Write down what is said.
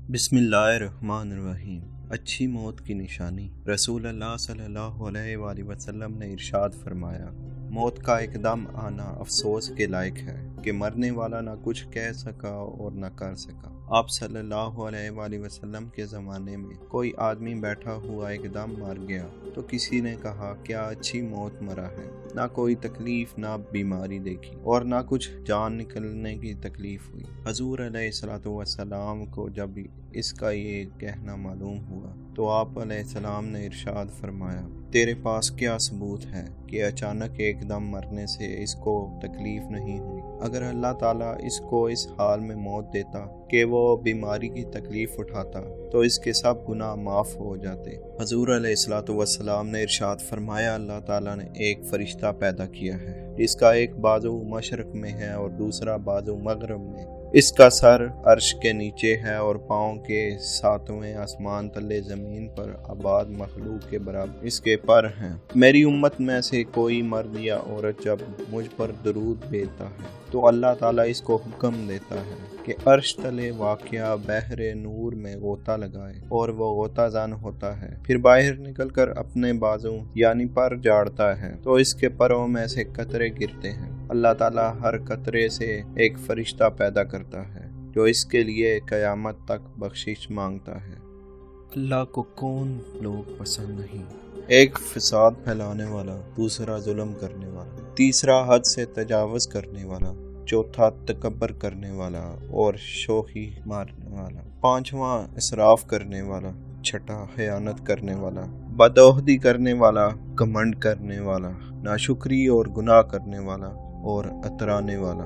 बिस्मिल्लाहिर्रहमानिर्रहीम। अच्छी मौत की निशानी। रसूल अल्लाह सल्लल्लाहु अलैहि वसल्लम ने इरशाद फरमाया, मौत का एकदम आना अफसोस के लायक है कि मरने वाला ना कुछ कह सका और ना कर सका। आप सल्लल्लाहु अलैहि वसल्लम के ज़माने में कोई आदमी बैठा हुआ एकदम मर गया तो किसी ने कहा, क्या अच्छी मौत मरा है, ना कोई तकलीफ ना बीमारी देखी और ना कुछ जान निकलने की तकलीफ हुई। हजूर अलैहिस्सलातु वस्सलाम को जब इसका ये कहना मालूम हुआ तो आप अलैहिस्सलाम ने इरशाद फरमाया, तेरे पास क्या सबूत है कि अचानक एकदम मरने से इसको तकलीफ नहीं हुई। अगर अल्लाह ताला इसको इस हाल में मौत देता कि वो बीमारी की तकलीफ उठाता तो इसके सब गुनाह माफ़ हो जाते। हजूर अलैहिस्सलातु वस्सलाम ने इरशाद फरमाया, अल्लाह ताला ने एक फरिश्ता पैदा किया है जिसका एक बाजू मशरक में है और दूसरा बाजू मगरब में। इसका सर अर्श के नीचे है और पाँव के सातवें आसमान तले ज़मीन पर आबाद मखलूक के बराबर इसके पर हैं। मेरी उम्मत में से कोई मर्द या औरत जब मुझ पर दरूद भेजता है तो अल्लाह ताला इसको हुक्म देता है कि अर्श तले वाक़या बहरे नूर में गोता लगाए और वो गोता जान होता है। फिर बाहर निकलकर अपने बाजू यानी पर झाड़ता है तो इसके परों में से कतरे गिरते हैं। अल्लाह ताला हर कतरे से एक फरिश्ता पैदा करता है जो इसके लिए क़यामत तक बख्शिश मांगता है। अल्लाह को कौन लोग पसंद नहीं। एक फिसाद फैलाने वाला, दूसरा जुल्म करने वाला, तीसरा हद से तजावज़ करने वाला, चौथा तकब्बर करने वाला और शोखी मारने वाला, पांचवा इसराफ करने वाला, छठा खयानत करने वाला, बदओहदी करने वाला, घमंड करने वाला, नाशुक्री और गुनाह करने वाला और अतराने वाला।